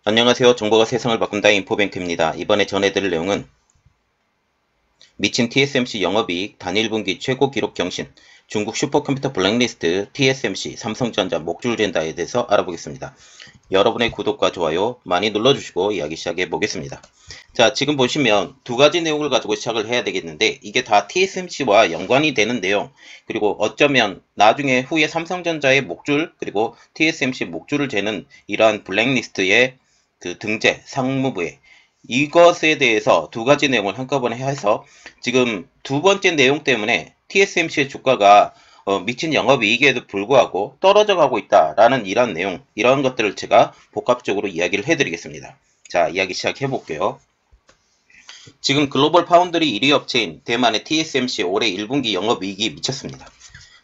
안녕하세요. 정보가 세상을 바꾼다 인포뱅크입니다. 이번에 전해드릴 내용은 미친 TSMC 영업이익 단일 분기 최고 기록 경신, 중국 슈퍼컴퓨터 블랙리스트 TSMC 삼성전자 목줄 젠다에 대해서 알아보겠습니다. 여러분의 구독과 좋아요 많이 눌러주시고 이야기 시작해 보겠습니다. 자, 지금 보시면 두 가지 내용을 가지고 시작을 해야 되겠는데 이게 다 TSMC와 연관이 되는 내용, 그리고 어쩌면 나중에 후에 삼성전자의 목줄 그리고 TSMC 목줄을 재는 이러한 블랙리스트의 그 등재 상무부에 이것에 대해서 두 가지 내용을 한꺼번에 해서 지금 두 번째 내용 때문에 TSMC의 주가가 미친 영업이익에도 불구하고 떨어져 가고 있다라는 이런 내용, 이런 것들을 제가 복합적으로 이야기를 해드리겠습니다. 자, 이야기 시작해 볼게요. 지금 글로벌 파운드리 1위 업체인 대만의 TSMC 올해 1분기 영업이익이 미쳤습니다.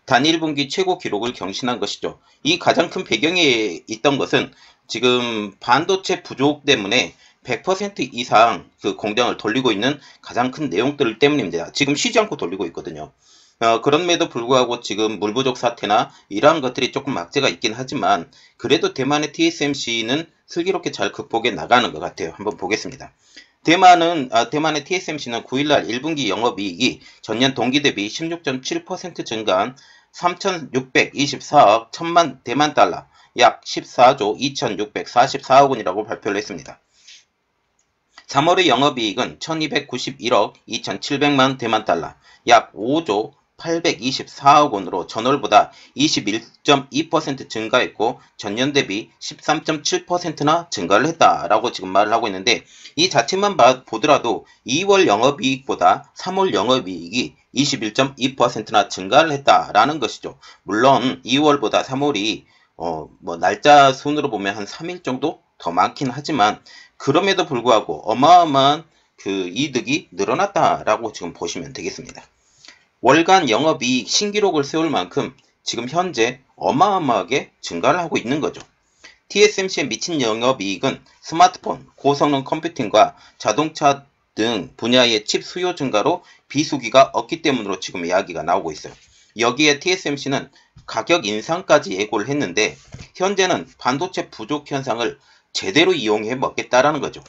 단일 분기 최고 기록을 경신한 것이죠. 이 가장 큰 배경에 있던 것은 지금 반도체 부족 때문에 100% 이상 그 공장을 돌리고 있는 가장 큰 내용들 때문입니다. 지금 쉬지 않고 돌리고 있거든요. 그럼에도 불구하고 지금 물 부족 사태나 이러한 것들이 조금 악재가 있긴 하지만 그래도 대만의 TSMC는 슬기롭게 잘 극복해 나가는 것 같아요. 한번 보겠습니다. 대만의 TSMC는 9일날 1분기 영업이익이 전년 동기 대비 16.7% 증가한 3,624억 1,000만 대만 달러, 약 14조 2,644억 원이라고 발표를 했습니다. 3월의 영업이익은 1,291억 2,700만 대만 달러, 약 5조 824억 원으로 전월보다 21.2% 증가했고 전년 대비 13.7%나 증가를 했다라고 지금 말을 하고 있는데, 이 자체만 보더라도 2월 영업이익보다 3월 영업이익이 21.2%나 증가를 했다라는 것이죠. 물론 2월보다 3월이 날짜 순으로 보면 한 3일 정도 더 많긴 하지만 그럼에도 불구하고 어마어마한 그 이득이 늘어났다라고 지금 보시면 되겠습니다. 월간 영업이익 신기록을 세울 만큼 지금 현재 어마어마하게 증가를 하고 있는 거죠. TSMC의 미친 영업이익은 스마트폰, 고성능 컴퓨팅과 자동차 등 분야의 칩 수요 증가로 비수기가 없기 때문으로 지금 이야기가 나오고 있어요. 여기에 TSMC는 가격 인상까지 예고를 했는데 현재는 반도체 부족 현상을 제대로 이용해 먹겠다라는 거죠.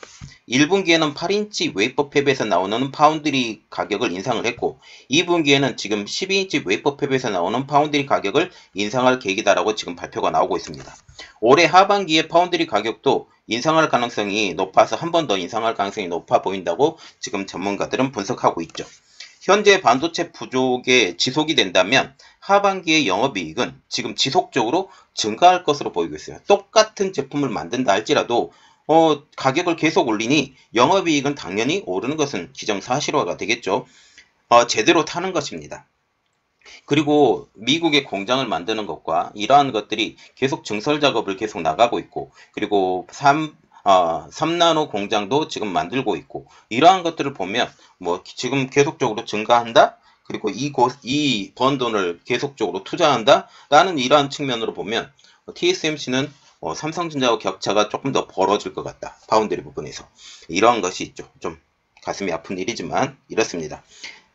1분기에는 8인치 웨이퍼 팹에서 나오는 파운드리 가격을 인상을 했고 2분기에는 지금 12인치 웨이퍼 팹에서 나오는 파운드리 가격을 인상할 계획이다라고 지금 발표가 나오고 있습니다. 올해 하반기에 파운드리 가격도 인상할 가능성이 높아서 한 번 더 인상할 가능성이 높아 보인다고 지금 전문가들은 분석하고 있죠. 현재 반도체 부족에 지속이 된다면 하반기의 영업이익은 지금 지속적으로 증가할 것으로 보이고 있어요. 똑같은 제품을 만든다 할지라도 가격을 계속 올리니 영업이익은 당연히 오르는 것은 기정사실화가 되겠죠. 제대로 타는 것입니다. 그리고 미국의 공장을 만드는 것과 이러한 것들이 계속 증설 작업을 계속 나가고 있고, 그리고 3나노 공장도 지금 만들고 있고, 이러한 것들을 보면 지금 계속적으로 증가한다? 그리고 이 번 돈을 계속적으로 투자한다? 라는 이러한 측면으로 보면 TSMC는 삼성전자와 격차가 조금 더 벌어질 것 같다. 파운드리 부분에서. 이러한 것이 있죠. 좀 가슴이 아픈 일이지만 이렇습니다.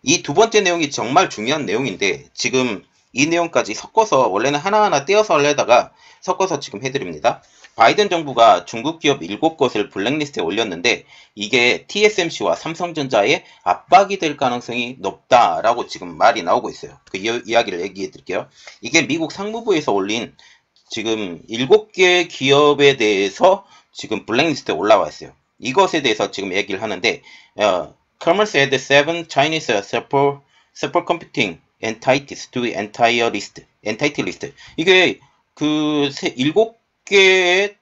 이 두 번째 내용이 정말 중요한 내용인데 지금 이 내용까지 섞어서 원래는 하나하나 떼어서 하려다가 섞어서 지금 해드립니다. 바이든 정부가 중국 기업 7곳을 블랙리스트에 올렸는데 이게 TSMC와 삼성전자의 압박이 될 가능성이 높다라고 지금 말이 나오고 있어요. 그 이야기를 얘기해 드릴게요. 이게 미국 상무부에서 올린 지금 7개 기업에 대해서 지금 블랙리스트에 올라와 있어요. 이것에 대해서 지금 얘기를 하는데 Commerce added 7 Chinese supercomputing entities to entire list. entity list. 이게 그 7개의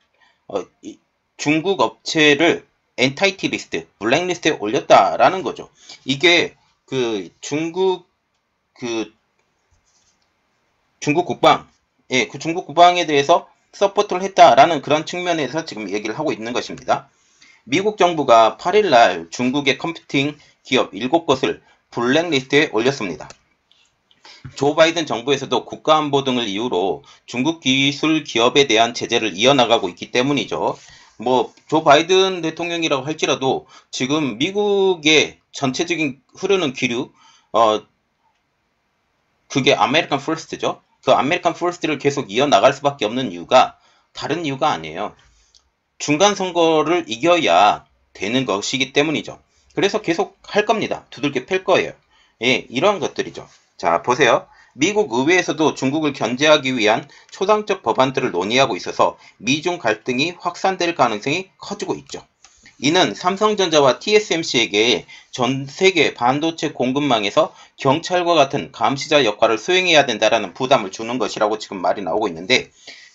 중국 업체를 엔타이티 리스트, 블랙리스트에 올렸다라는 거죠. 이게 그 중국 국방, 그 중국 국방에 대해서 서포트를 했다라는 그런 측면에서 지금 얘기를 하고 있는 것입니다. 미국 정부가 8일날 중국의 컴퓨팅 기업 7곳을 블랙리스트에 올렸습니다. 조 바이든 정부에서도 국가안보 등을 이유로 중국 기술 기업에 대한 제재를 이어나가고 있기 때문이죠. 조 바이든 대통령이라고 할지라도 지금 미국의 전체적인 흐르는 기류, 그게 아메리칸 퍼스트죠. 그 아메리칸 퍼스트를 계속 이어나갈 수밖에 없는 이유가 다른 이유가 아니에요. 중간 선거를 이겨야 되는 것이기 때문이죠. 그래서 계속 할 겁니다. 두들겨 팰 거예요. 예, 이런 것들이죠. 자, 보세요. 미국 의회에서도 중국을 견제하기 위한 초당적 법안들을 논의하고 있어서 미중 갈등이 확산될 가능성이 커지고 있죠. 이는 삼성전자와 TSMC에게 전 세계 반도체 공급망에서 경찰과 같은 감시자 역할을 수행해야 된다라는 부담을 주는 것이라고 지금 말이 나오고 있는데,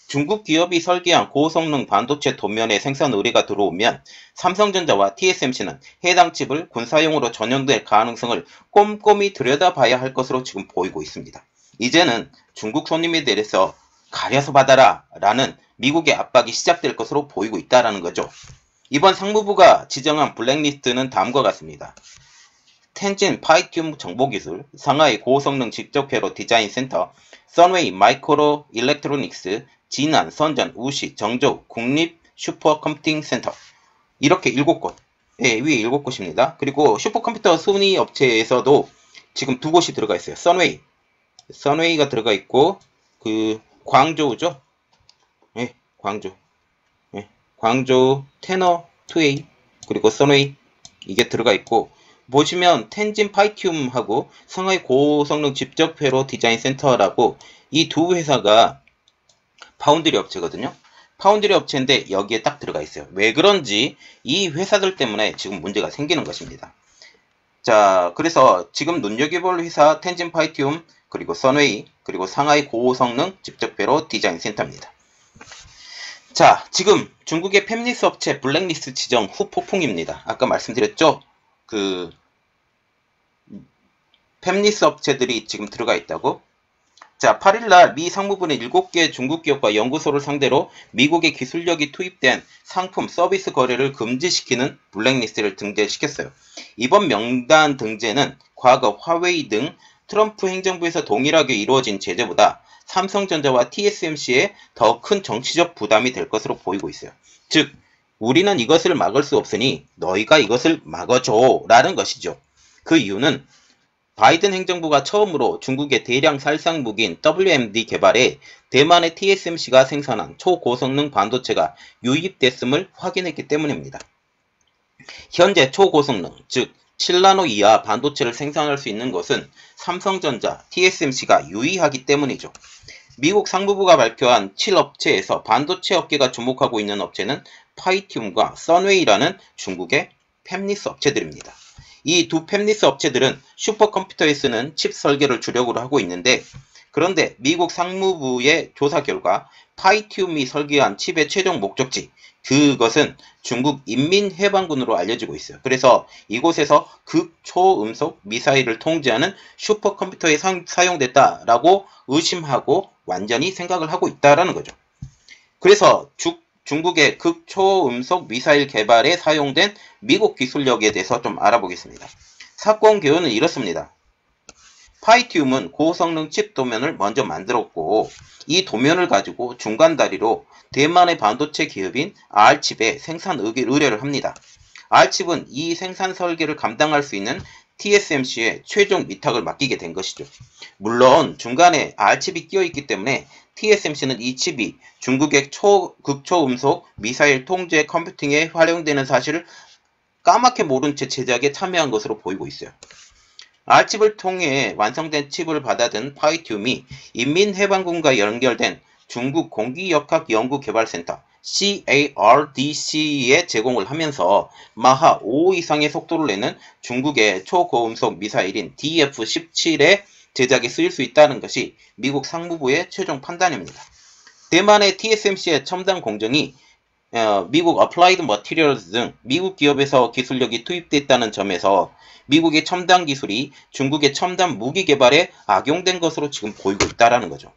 중국 기업이 설계한 고성능 반도체 도면의 생산 의뢰가 들어오면 삼성전자와 TSMC는 해당 칩을 군사용으로 전용될 가능성을 꼼꼼히 들여다봐야 할 것으로 지금 보이고 있습니다. 이제는 중국 손님에 대해서 가려서 받아라 라는 미국의 압박이 시작될 것으로 보이고 있다는 거죠. 이번 상무부가 지정한 블랙리스트는 다음과 같습니다. 텐진 파이튬 정보기술, 상하이 고성능 직접회로 디자인 센터, 선웨이 마이크로 일렉트로닉스, 진안, 선전, 우시, 정저우, 국립 슈퍼컴퓨팅 센터. 이렇게 7곳. 예, 위에 7곳입니다. 그리고 슈퍼컴퓨터 순위 업체에서도 지금 2곳이 들어가 있어요. 선웨이가 들어가 있고, 광저우죠? 예, 광저우. 예, 광저우, 테너, 투웨이, 그리고 선웨이. 이게 들어가 있고, 보시면 텐진 파이튬하고 상하이 고성능 직접회로 디자인 센터라고 이 두 회사가 파운드리 업체거든요. 파운드리 업체인데 여기에 딱 들어가 있어요. 왜 그런지 이 회사들 때문에 지금 문제가 생기는 것입니다. 자, 그래서 지금 눈여겨볼 회사 텐진 파이튬, 그리고 선웨이, 그리고 상하이 고성능 직접회로 디자인 센터입니다. 자, 지금 중국의 팹리스 업체 블랙리스트 지정 후 폭풍입니다. 아까 말씀드렸죠? 팹리스 업체들이 지금 들어가 있다고. 자, 8일날 미 상무부는 7개 중국 기업과 연구소를 상대로 미국의 기술력이 투입된 상품 서비스 거래를 금지시키는 블랙리스트를 등재시켰어요. 이번 명단 등재는 과거 화웨이 등 트럼프 행정부에서 동일하게 이루어진 제재보다 삼성전자와 TSMC에 더 큰 정치적 부담이 될 것으로 보이고 있어요. 즉, 우리는 이것을 막을 수 없으니 너희가 이것을 막아줘 라는 것이죠. 그 이유는 바이든 행정부가 처음으로 중국의 대량 살상 무기인 WMD 개발에 대만의 TSMC가 생산한 초고성능 반도체가 유입됐음을 확인했기 때문입니다. 현재 초고성능, 즉 7나노 이하 반도체를 생산할 수 있는 것은 삼성전자, TSMC가 유의하기 때문이죠. 미국 상무부가 발표한 7업체에서 반도체 업계가 주목하고 있는 업체는 파이튬과 선웨이라는 중국의 팹리스 업체들입니다. 이 두 팹리스 업체들은 슈퍼컴퓨터에 쓰는 칩 설계를 주력으로 하고 있는데, 그런데 미국 상무부의 조사 결과 파이튬이 설계한 칩의 최종 목적지, 그것은 중국 인민해방군으로 알려지고 있어요. 그래서 이곳에서 극초음속 미사일을 통제하는 슈퍼컴퓨터에 사용됐다라고 의심하고 완전히 생각을 하고 있다라는 거죠. 그래서 중국의 극초음속 미사일 개발에 사용된 미국 기술력에 대해서 좀 알아보겠습니다. 사건 개요는 이렇습니다. 파이튬은 고성능 칩 도면을 먼저 만들었고, 이 도면을 가지고 중간 다리로 대만의 반도체 기업인 R칩에 생산 의뢰를 합니다. R칩은 이 생산 설계를 감당할 수 있는 TSMC에 최종 위탁을 맡기게 된 것이죠. 물론 중간에 R칩이 끼어있기 때문에 TSMC는 이 칩이 중국의 극초음속 미사일 통제 컴퓨팅에 활용되는 사실을 까맣게 모른 채 제작에 참여한 것으로 보이고 있어요. R칩을 통해 완성된 칩을 받아든 파이튬이 인민해방군과 연결된 중국 공기역학연구개발센터 CARDC에 제공을 하면서 마하 5 이상의 속도를 내는 중국의 초고음속 미사일인 DF-17의 제작에 쓰일 수 있다는 것이 미국 상무부의 최종 판단입니다. 대만의 TSMC의 첨단 공정이 미국 어플라이드 머티리얼즈 등 미국 기업에서 기술력이 투입됐다는 점에서 미국의 첨단 기술이 중국의 첨단 무기 개발에 악용된 것으로 지금 보이고 있다는 거죠.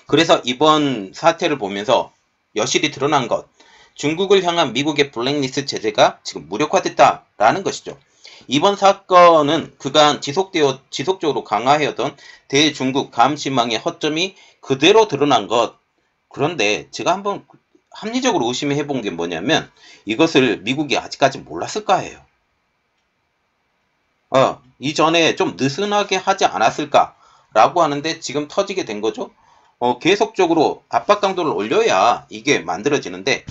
그래서 이번 사태를 보면서 여실히 드러난 것, 중국을 향한 미국의 블랙리스트 제재가 지금 무력화됐다라는 것이죠. 이번 사건은 그간 지속적으로 강화해오던 대중국 감시망의 허점이 그대로 드러난 것. 그런데 제가 한번 합리적으로 의심해 본 게 뭐냐면, 이것을 미국이 아직까지 몰랐을까 해요. 이전에 좀 느슨하게 하지 않았을까라고 하는데 지금 터지게 된 거죠. 계속적으로 압박 강도를 올려야 이게 만들어지는데,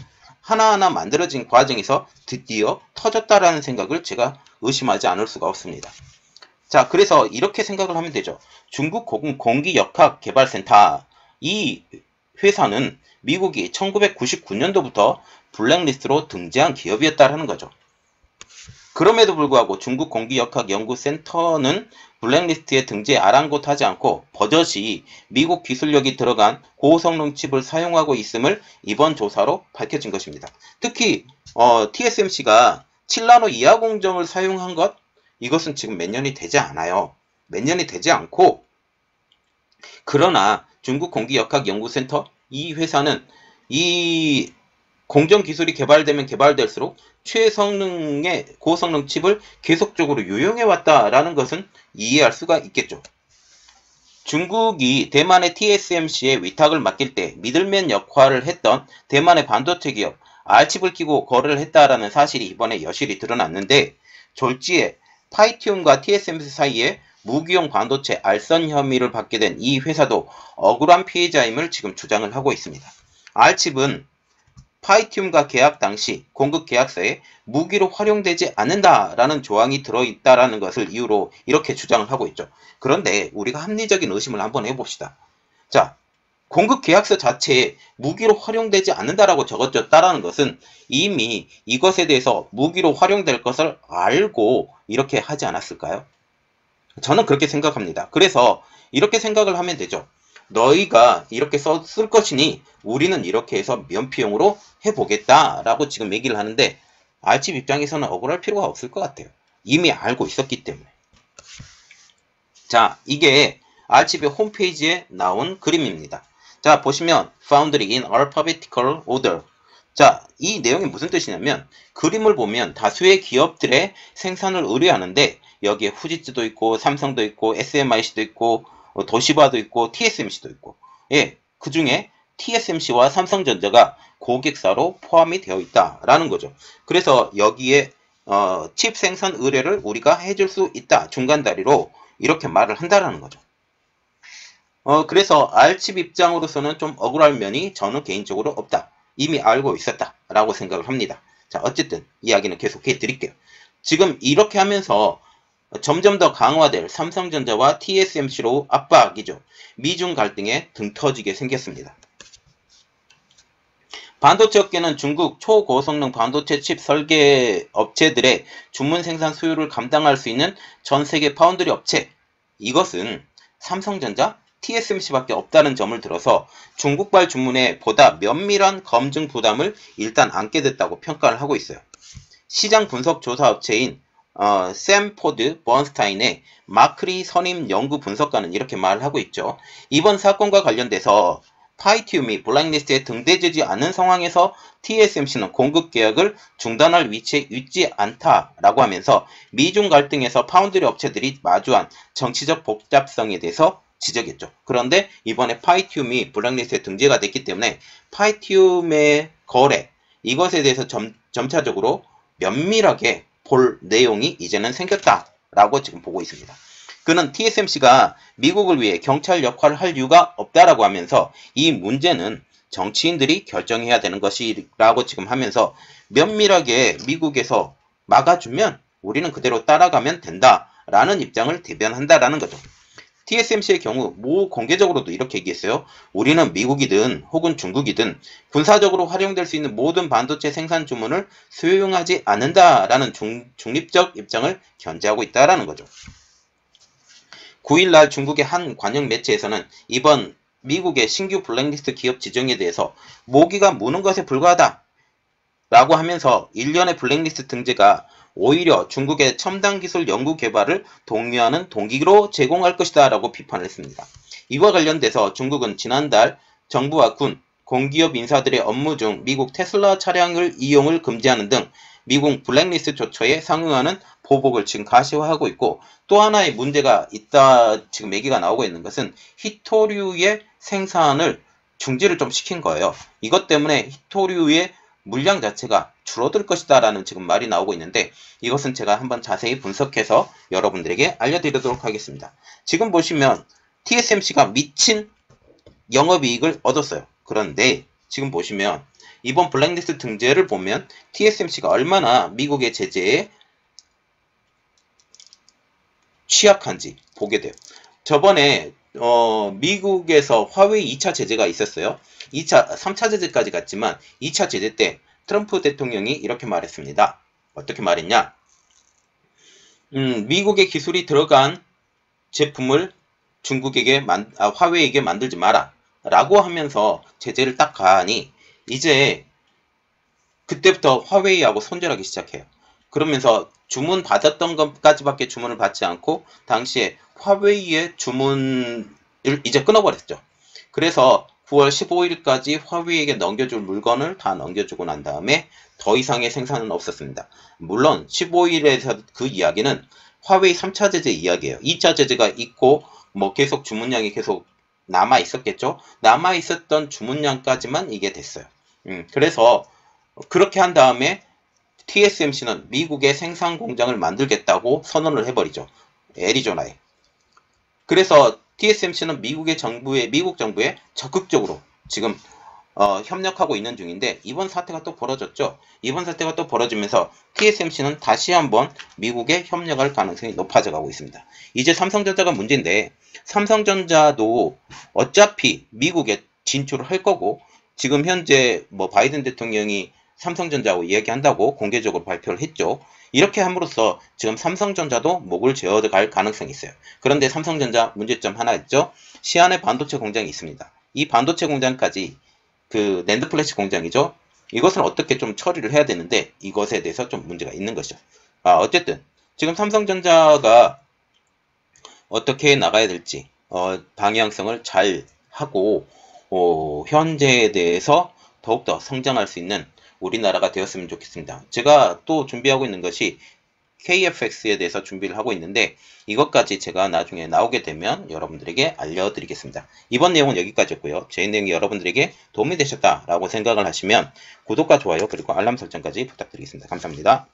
하나하나 만들어진 과정에서 드디어 터졌다라는 생각을 제가 의심하지 않을 수가 없습니다. 자, 그래서 이렇게 생각을 하면 되죠. 중국 공기역학개발센터, 이 회사는 미국이 1999년도부터 블랙리스트로 등재한 기업이었다라는 거죠. 그럼에도 불구하고 중국 공기역학연구센터는 블랙리스트에 등재에 아랑곳하지 않고 버젓이 미국 기술력이 들어간 고성능 칩을 사용하고 있음을 이번 조사로 밝혀진 것입니다. 특히 TSMC가 7나노 이하 공정을 사용한 것, 이것은 지금 몇 년이 되지 않아요. 몇 년이 되지 않고, 그러나 중국 공기역학연구센터, 이 회사는 이 공정 기술이 개발되면 개발될수록 최성능의 고성능 칩을 계속적으로 유용해왔다라는 것은 이해할 수가 있겠죠. 중국이 대만의 TSMC에 위탁을 맡길 때 미들맨 역할을 했던 대만의 반도체 기업 R칩을 끼고 거래를 했다라는 사실이 이번에 여실히 드러났는데, 졸지에 파이티움과 TSMC 사이에 무기용 반도체 알선 혐의를 받게 된 이 회사도 억울한 피해자임을 지금 주장을 하고 있습니다. R칩은 파이티움과 계약 당시 공급 계약서에 무기로 활용되지 않는다라는 조항이 들어있다라는 것을 이유로 이렇게 주장을 하고 있죠. 그런데 우리가 합리적인 의심을 한번 해봅시다. 자, 공급 계약서 자체에 무기로 활용되지 않는다라고 적어졌다라는 것은 이미 이것에 대해서 무기로 활용될 것을 알고 이렇게 하지 않았을까요? 저는 그렇게 생각합니다. 그래서 이렇게 생각을 하면 되죠. 너희가 이렇게 썼을 것이니 우리는 이렇게 해서 면피용으로 해보겠다라고 지금 얘기를 하는데, R칩 입장에서는 억울할 필요가 없을 것 같아요. 이미 알고 있었기 때문에. 자, 이게 R칩의 홈페이지에 나온 그림입니다. 자, 보시면 Foundry in Alphabetical Order. 자, 이 내용이 무슨 뜻이냐면, 그림을 보면 다수의 기업들의 생산을 의뢰하는데 여기에 후지츠도 있고 삼성도 있고 SMIC도 있고 도시바도 있고 TSMC도 있고, 예, 그 중에 TSMC와 삼성전자가 고객사로 포함이 되어 있다라는 거죠. 그래서 여기에 칩 생산 의뢰를 우리가 해줄 수 있다, 중간 다리로 이렇게 말을 한다라는 거죠. 그래서 R칩 입장으로서는 좀 억울할 면이 저는 개인적으로 없다. 이미 알고 있었다라고 생각을 합니다. 자, 어쨌든 이야기는 계속해 드릴게요. 지금 이렇게 하면서 점점 더 강화될 삼성전자와 TSMC로 압박이죠. 미중 갈등에 등 터지게 생겼습니다. 반도체 업계는 중국 초고성능 반도체 칩 설계 업체들의 주문 생산 수요를 감당할 수 있는 전 세계 파운드리 업체, 이것은 삼성전자, TSMC밖에 없다는 점을 들어서 중국발 주문에 보다 면밀한 검증 부담을 일단 안게 됐다고 평가를 하고 있어요. 시장 분석 조사 업체인 샘포드 번스타인의 마크리 선임 연구 분석가는 이렇게 말을 하고 있죠. 이번 사건과 관련돼서 파이티움이 블랙리스트에 등재되지 않은 상황에서 TSMC는 공급 계약을 중단할 위치에 있지 않다라고 하면서 미중 갈등에서 파운드리 업체들이 마주한 정치적 복잡성에 대해서 지적했죠. 그런데 이번에 파이티움이 블랙리스트에 등재가 됐기 때문에 파이티움의 거래, 이것에 대해서 점차적으로 면밀하게 볼 내용이 이제는 생겼다라고 지금 보고 있습니다. 그는 TSMC가 미국을 위해 경찰 역할을 할 이유가 없다라고 하면서 이 문제는 정치인들이 결정해야 되는 것이라고 지금 하면서 면밀하게 미국에서 막아주면 우리는 그대로 따라가면 된다라는 입장을 대변한다라는 거죠. TSMC의 경우 공개적으로도 이렇게 얘기했어요. 우리는 미국이든 혹은 중국이든 군사적으로 활용될 수 있는 모든 반도체 생산 주문을 수용하지 않는다라는 중립적 입장을 견지하고 있다라는 거죠. 9일날 중국의 한 관영 매체에서는 이번 미국의 신규 블랙리스트 기업 지정에 대해서 모기가 무는 것에 불과하다 라고 하면서 일련의 블랙리스트 등재가 오히려 중국의 첨단 기술 연구 개발을 독려하는 동기로 제공할 것이다 라고 비판을 했습니다. 이와 관련돼서 중국은 지난달 정부와 군, 공기업 인사들의 업무 중 미국 테슬라 차량을 이용을 금지하는 등 미국 블랙리스트 조처에 상응하는 보복을 지금 가시화하고 있고, 또 하나의 문제가 있다 지금 얘기가 나오고 있는 것은 히토류의 생산을 중지를 좀 시킨 거예요. 이것 때문에 히토류의 물량 자체가 줄어들 것이다 라는 지금 말이 나오고 있는데, 이것은 제가 한번 자세히 분석해서 여러분들에게 알려드리도록 하겠습니다. 지금 보시면 TSMC가 미친 영업이익을 얻었어요. 그런데 지금 보시면 이번 블랙리스트 등재를 보면 TSMC가 얼마나 미국의 제재에 취약한지 보게 돼요. 저번에 미국에서 화웨이 2차 제재가 있었어요. 3차 제재까지 갔지만 2차 제재 때 트럼프 대통령이 이렇게 말했습니다. 어떻게 말했냐? 미국의 기술이 들어간 제품을 화웨이에게 만들지 마라 라고 하면서 제재를 딱 가하니 이제 그때부터 화웨이하고 손절하기 시작해요. 그러면서 주문 받았던 것까지밖에 주문을 받지 않고 당시에 화웨이의 주문을 이제 끊어버렸죠. 그래서 9월 15일까지 화웨이에게 넘겨줄 물건을 다 넘겨주고 난 다음에 더 이상의 생산은 없었습니다. 물론 15일에서 그 이야기는 화웨이 3차 제재 이야기예요. 2차 제재가 있고 뭐 계속 주문량이 계속 남아 있었겠죠. 남아 있었던 주문량까지만 이게 됐어요. 그래서 그렇게 한 다음에 TSMC는 미국의 생산 공장을 만들겠다고 선언을 해버리죠. 애리조나에. 그래서 TSMC는 미국 정부에 적극적으로 지금 협력하고 있는 중인데 이번 사태가 또 벌어졌죠. 이번 사태가 또 벌어지면서 TSMC는 다시 한번 미국에 협력할 가능성이 높아져 가고 있습니다. 이제 삼성전자가 문제인데 삼성전자도 어차피 미국에 진출을 할 거고 지금 현재 뭐 바이든 대통령이 삼성전자하고 이야기한다고 공개적으로 발표를 했죠. 이렇게 함으로써 지금 삼성전자도 목을 죄어갈 가능성이 있어요. 그런데 삼성전자 문제점 하나 있죠. 시안에 반도체 공장이 있습니다. 이 반도체 공장까지 그 낸드 플래시 공장이죠. 이것을 어떻게 좀 처리를 해야 되는데 이것에 대해서 좀 문제가 있는 것이죠. 어쨌든 지금 삼성전자가 어떻게 나가야 될지 방향성을 잘 하고 현재에 대해서 더욱더 성장할 수 있는 우리나라가 되었으면 좋겠습니다. 제가 또 준비하고 있는 것이 KFX에 대해서 준비를 하고 있는데 이것까지 제가 나중에 나오게 되면 여러분들에게 알려드리겠습니다. 이번 내용은 여기까지였고요. 제 내용이 여러분들에게 도움이 되셨다라고 생각을 하시면 구독과 좋아요 그리고 알람 설정까지 부탁드리겠습니다. 감사합니다.